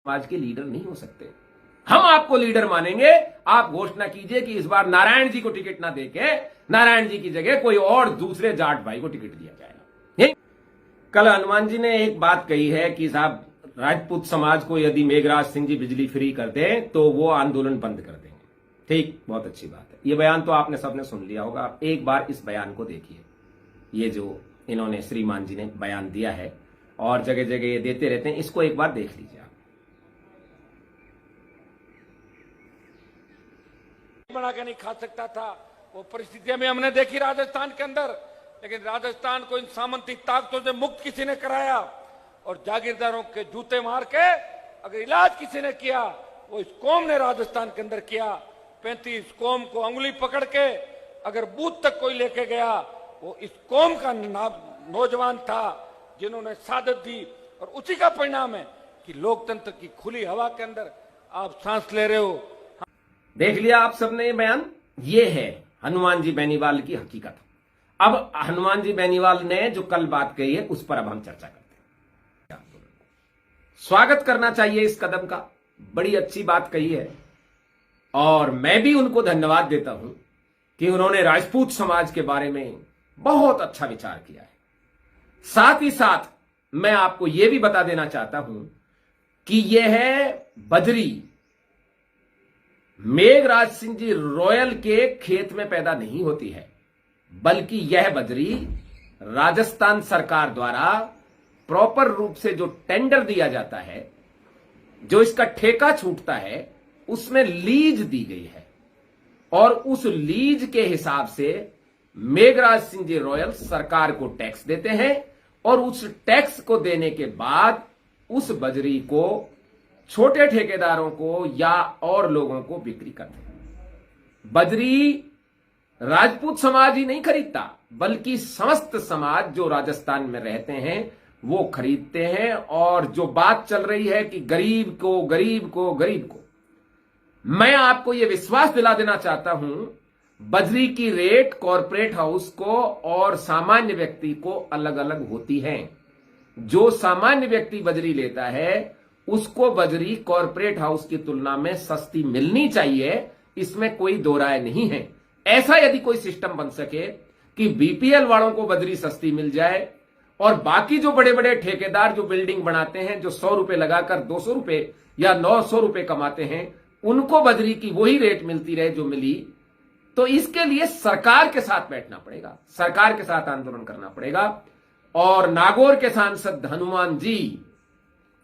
समाज के लीडर नहीं हो सकते। हम आपको लीडर मानेंगे। आप घोषणा कीजिए कि इस बार नारायण जी को टिकट ना देके नारायण जी की जगह कोई और दूसरे जाट भाई को टिकट दिया जाएगा। कल हनुमान जी ने एक बात कही है कि साहब राजपूत समाज को यदि मेघराज सिंह जी बिजली फ्री कर दें तो वो आंदोलन बंद कर देंगे। ठीक, बहुत अच्छी बात है। ये बयान तो आपने सबने सुन लिया होगा। एक बार इस बयान को देखिए, ये जो इन्होंने श्रीमान जी ने बयान दिया है और जगह जगह ये देते रहते हैं, इसको एक बार देख लीजिए आप। बना के नहीं खा सकता था, वो परिस्थितियां भी हमने देखी राजस्थान के अंदर। लेकिन राजस्थान को इन सामंती ताकतों से मुक्त किसी ने कराया और जागीरदारों के जूते मार के अगर इलाज किसी ने किया वो इस कौम ने राजस्थान के अंदर किया। 35 कौम को अंगुली पकड़ के अगर बूथ तक कोई लेके गया वो इस कौम का नौजवान था जिन्होंने सादत दी। और उसी का परिणाम है कि लोकतंत्र की खुली हवा के अंदर आप सांस ले रहे हो। देख लिया आप सबने ये बयान। ये है हनुमान जी बेनीवाल की हकीकत। अब हनुमान जी बेनीवाल ने जो कल बात कही है उस पर अब हम चर्चा करते हैं। स्वागत करना चाहिए इस कदम का, बड़ी अच्छी बात कही है और मैं भी उनको धन्यवाद देता हूं कि उन्होंने राजपूत समाज के बारे में बहुत अच्छा विचार किया है। साथ ही साथ मैं आपको यह भी बता देना चाहता हूं कि यह है बजरी मेघराज सिंह जी रॉयल के खेत में पैदा नहीं होती है, बल्कि यह बजरी राजस्थान सरकार द्वारा प्रॉपर रूप से जो टेंडर दिया जाता है, जो इसका ठेका छूटता है, उसमें लीज दी गई है और उस लीज के हिसाब से मेघराज सिंह जी रॉयल सरकार को टैक्स देते हैं और उस टैक्स को देने के बाद उस बजरी को छोटे ठेकेदारों को या और लोगों को बिक्री करते हैं। बजरी राजपूत समाज ही नहीं खरीदता, बल्कि समस्त समाज जो राजस्थान में रहते हैं वो खरीदते हैं। और जो बात चल रही है कि गरीब को गरीब को गरीब को, मैं आपको यह विश्वास दिला देना चाहता हूं, बजरी की रेट कॉरपोरेट हाउस को और सामान्य व्यक्ति को अलग अलग होती है। जो सामान्य व्यक्ति बजरी लेता है उसको बजरी कॉरपोरेट हाउस की तुलना में सस्ती मिलनी चाहिए, इसमें कोई दो राय नहीं है। ऐसा यदि कोई सिस्टम बन सके कि बीपीएल वालों को बजरी सस्ती मिल जाए और बाकी जो बड़े बड़े ठेकेदार जो बिल्डिंग बनाते हैं, जो 100 रुपए लगाकर 200 रुपए या 900 रुपए कमाते हैं, उनको बजरी की वही रेट मिलती रहे जो मिली, तो इसके लिए सरकार के साथ बैठना पड़ेगा, सरकार के साथ आंदोलन करना पड़ेगा। और नागौर के सांसद हनुमान जी,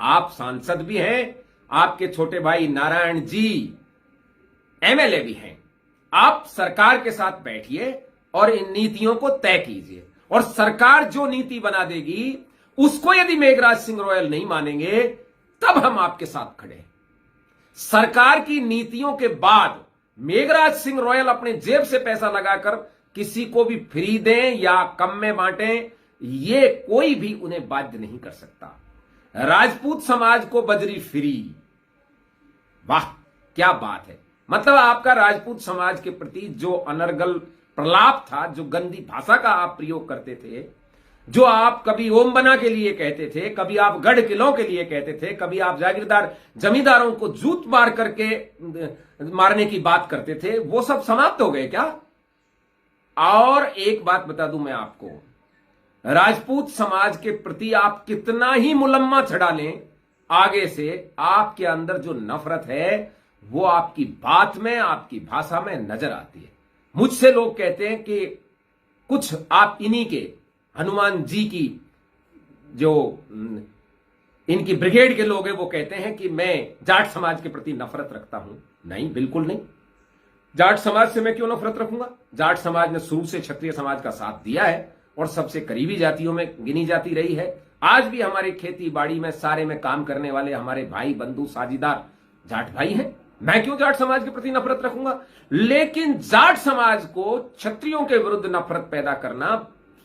आप सांसद भी हैं, आपके छोटे भाई नारायण जी एमएलए भी हैं। आप सरकार के साथ बैठिए और इन नीतियों को तय कीजिए और सरकार जो नीति बना देगी उसको यदि मेघराज सिंह रॉयल नहीं मानेंगे तब हम आपके साथ खड़े हैं। सरकार की नीतियों के बाद मेघराज सिंह रॉयल अपने जेब से पैसा लगाकर किसी को भी फ्री दें या कम में बांटें, ये कोई भी उन्हें बाध्य नहीं कर सकता। राजपूत समाज को बजरी फ्री, वाह क्या बात है। मतलब आपका राजपूत समाज के प्रति जो अनर्गल प्रलाप था, जो गंदी भाषा का आप प्रयोग करते थे, जो आप कभी ओम बना के लिए कहते थे, कभी आप गढ़ किलों के लिए कहते थे, कभी आप जागीरदार जमींदारों को जूत मार करके मारने की बात करते थे, वो सब समाप्त हो गए क्या? और एक बात बता दूं मैं आपको, राजपूत समाज के प्रति आप कितना ही मुलम्मा चढ़ा लें, आगे से आपके अंदर जो नफरत है वो आपकी बात में, आपकी भाषा में नजर आती है। मुझसे लोग कहते हैं कि कुछ आप इन्हीं के हनुमान जी की जो इनकी ब्रिगेड के लोग हैं वो कहते हैं कि मैं जाट समाज के प्रति नफरत रखता हूं। नहीं, बिल्कुल नहीं। जाट समाज से मैं क्यों नफरत रखूंगा? जाट समाज ने शुरू से क्षत्रिय समाज का साथ दिया है और सबसे करीबी जातियों में गिनी जाती रही है। आज भी हमारे खेती बाड़ी में सारे में काम करने वाले हमारे भाई बंधु साझीदार जाट भाई हैं। मैं क्यों जाट समाज के प्रति नफरत रखूंगा? लेकिन जाट समाज को क्षत्रियों के विरुद्ध नफरत पैदा करना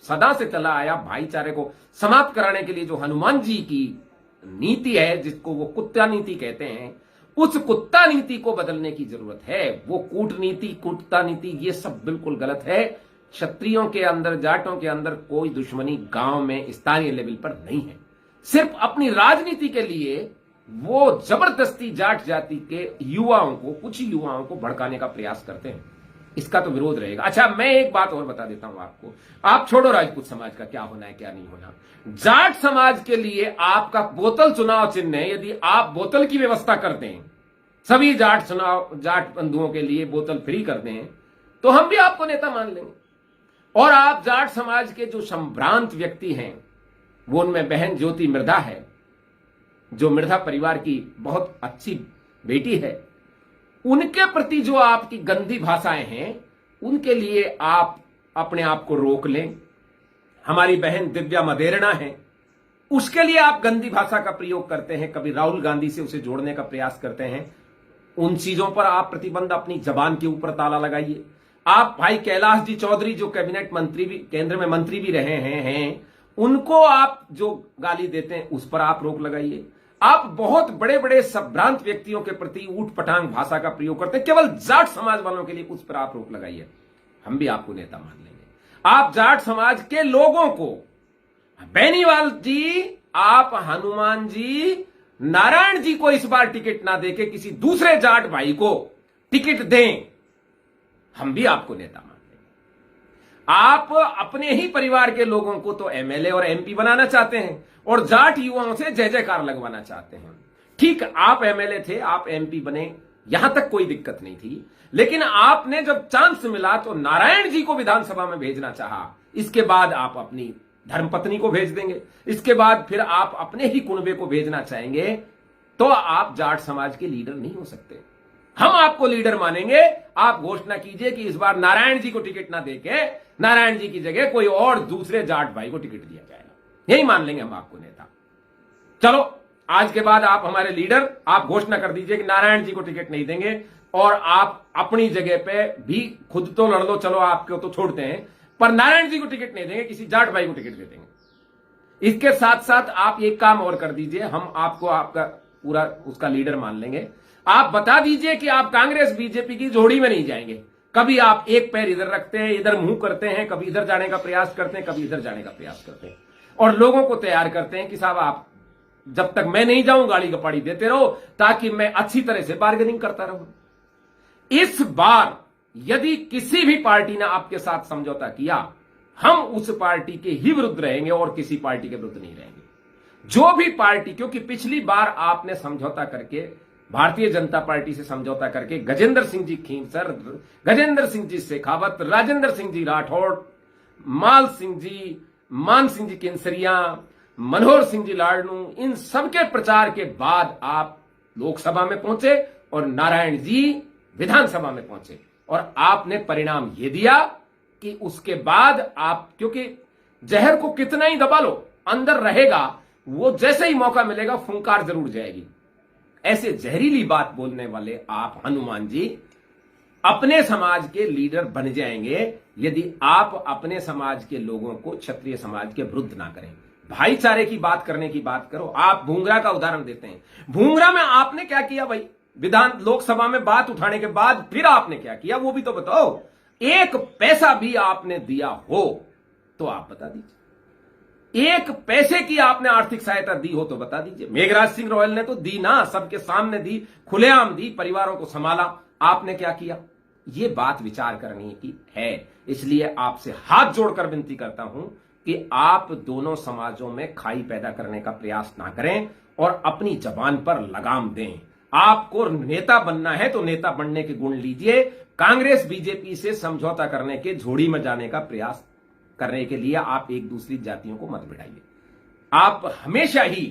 सदा से चला आया। भाईचारे को समाप्त कराने के लिए जो हनुमान जी की नीति है, जिसको वो कुत्ता नीति कहते हैं, उस कुत्ता नीति को बदलने की जरूरत है। वो कूटनीति, कुत्ता नीति, ये सब बिल्कुल गलत है। क्षत्रियों के अंदर, जाटों के अंदर कोई दुश्मनी गांव में स्थानीय लेवल पर नहीं है। सिर्फ अपनी राजनीति के लिए वो जबरदस्ती जाट जाति के युवाओं को, कुछ युवाओं को भड़काने का प्रयास करते हैं। इसका तो विरोध रहेगा। अच्छा, मैं एक बात और बता देता हूं आपको, आप छोड़ो राजपूत समाज का क्या होना है क्या नहीं होना, जाट समाज के लिए आपका बोतल चुनाव चिन्ह है। यदि आप बोतल की व्यवस्था कर दें, सभी जाट बंधुओं के लिए बोतल फ्री कर दें, तो हम भी आपको नेता मान लेंगे। और आप जाट समाज के जो संभ्रांत व्यक्ति हैं, वो उनमें बहन ज्योति मृधा है, जो मृधा परिवार की बहुत अच्छी बेटी है, उनके प्रति जो आपकी गंदी भाषाएं हैं, उनके लिए आप अपने आप को रोक लें। हमारी बहन दिव्या मदेरणा है, उसके लिए आप गंदी भाषा का प्रयोग करते हैं, कभी राहुल गांधी से उसे जोड़ने का प्रयास करते हैं। उन चीजों पर आप प्रतिबंध, अपनी जबान के ऊपर ताला लगाइए। आप भाई कैलाश जी चौधरी, जो कैबिनेट मंत्री भी, केंद्र में मंत्री भी रहे हैं, उनको आप जो गाली देते हैं उस पर आप रोक लगाइए। आप बहुत बड़े बड़े संभ्रांत व्यक्तियों के प्रति ऊट पटांग भाषा का प्रयोग करते हैं, केवल जाट समाज वालों के लिए उस पर आप रोक लगाइए, हम भी आपको नेता मान लेंगे। आप जाट समाज के लोगों को, बेनीवाल जी, आप हनुमान जी, नारायण जी को इस बार टिकट ना देके किसी दूसरे जाट भाई को टिकट दें, हम भी आपको नेता मान लेंगे। आप अपने ही परिवार के लोगों को तो एमएलए और एमपी बनाना चाहते हैं और जाट युवाओं से जय जयकार लगवाना चाहते हैं। ठीक, आप एमएलए े, आप एमपी बने, यहां तक कोई दिक्कत नहीं थी, लेकिन आपने जब चांस मिला तो नारायण जी को विधानसभा में भेजना चाहा। इसके बाद आप अपनी धर्मपत्नी को भेज देंगे, इसके बाद फिर आप अपने ही कुनबे को भेजना चाहेंगे, तो आप जाट समाज के लीडर नहीं हो सकते। हम आपको लीडर मानेंगे। आप घोषणा कीजिए कि इस बार नारायण जी को टिकट ना देके नारायण जी की जगह कोई और दूसरे जाट भाई को टिकट दिया जाएगा, यही मान लेंगे हम आपको नेता। चलो, आज के बाद आप हमारे लीडर, आप घोषणा कर दीजिए कि नारायण जी को टिकट नहीं देंगे, और आप अपनी जगह पे भी खुद तो लड़ लो, चलो आपको तो छोड़ते हैं, पर नारायण जी को टिकट नहीं देंगे, किसी जाट भाई को टिकट दे देंगे। इसके साथ साथ आप एक काम और कर दीजिए, हम आपको आपका पूरा उसका लीडर मान लेंगे। आप बता दीजिए कि आप कांग्रेस बीजेपी की जोड़ी में नहीं जाएंगे। कभी आप एक पैर इधर रखते हैं, इधर मुंह करते हैं, कभी इधर जाने का प्रयास करते हैं, कभी इधर जाने का प्रयास करते हैं, और लोगों को तैयार करते हैं कि साहब आप जब तक मैं नहीं जाऊं गाड़ी गपाड़ी देते रहो, ताकि मैं अच्छी तरह से बार्गेनिंग करता रहूं। इस बार यदि किसी भी पार्टी ने आपके साथ समझौता किया, हम उस पार्टी के ही विरुद्ध रहेंगे और किसी पार्टी के विरुद्ध नहीं रहेंगे। जो भी पार्टी, क्योंकि पिछली बार आपने समझौता करके, भारतीय जनता पार्टी से समझौता करके, गजेंद्र सिंह जी खींवसर, गजेंद्र सिंह जी शेखावत, राजेंद्र सिंह जी राठौड़, माल सिंह जी, मान सिंह जी केंसरिया, मनोहर सिंह जी लाडनू, इन सबके प्रचार के बाद आप लोकसभा में पहुंचे और नारायण जी विधानसभा में पहुंचे, और आपने परिणाम यह दिया कि उसके बाद आप, क्योंकि जहर को कितना ही दबा लो अंदर रहेगा, वो जैसे ही मौका मिलेगा फुंकार जरूर जाएगी। ऐसे जहरीली बात बोलने वाले आप हनुमान जी अपने समाज के लीडर बन जाएंगे यदि आप अपने समाज के लोगों को क्षत्रिय समाज के विरुद्ध ना करें। भाईचारे की बात करने की बात करो। आप भूंगरा का उदाहरण देते हैं, भूंगरा में आपने क्या किया भाई? विधान लोकसभा में बात उठाने के बाद फिर आपने क्या किया वो भी तो बताओ। एक पैसा भी आपने दिया हो तो आप बता दीजिए, एक पैसे की आपने आर्थिक सहायता दी हो तो बता दीजिए। मेघराज सिंह रॉयल ने तो दी ना, सबके सामने दी, खुलेआम दी, परिवारों को संभाला। आपने क्या किया? ये बात विचार करने की है। इसलिए आपसे हाथ जोड़कर विनती करता हूं कि आप दोनों समाजों में खाई पैदा करने का प्रयास ना करें और अपनी जबान पर लगाम दें। आपको नेता बनना है तो नेता बनने के गुण लीजिए। कांग्रेस बीजेपी से समझौता करने के, झोड़ी में जाने का प्रयास करने के लिए आप एक दूसरी जातियों को मत बिठाइए। आप हमेशा ही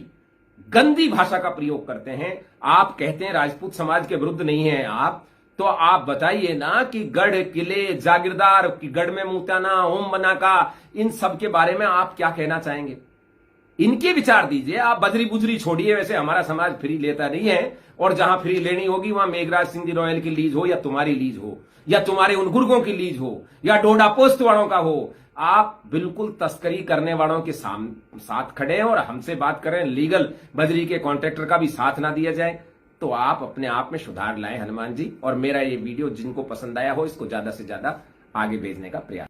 गंदी भाषा का प्रयोग करते हैं। आप कहते हैं राजपूत समाज के विरुद्ध नहीं है आप, तो आप बताइए ना कि गढ़ किले जागीरदार की गढ़ में मुताना, ओम बना का, इन सब के बारे में आप क्या कहना चाहेंगे? इनके विचार दीजिए। आप बजरी बुजरी छोड़िए। वैसे हमारा समाज फ्री लेता नहीं है, और जहां फ्री लेनी होगी वहां मेघराज सिंह जी रॉयल की लीज हो, या तुम्हारी लीज हो, या तुम्हारे उन गुर्गों की लीज हो, या डोडा पोस्ट वालों का हो। आप बिल्कुल तस्करी करने वालों के साथ खड़े हैं और हमसे बात करें लीगल बजरी के कॉन्ट्रैक्टर का भी साथ ना दिया जाए। तो आप अपने आप में सुधार लाएं हनुमान जी, और मेरा ये वीडियो जिनको पसंद आया हो इसको ज्यादा से ज्यादा आगे भेजने का प्रयास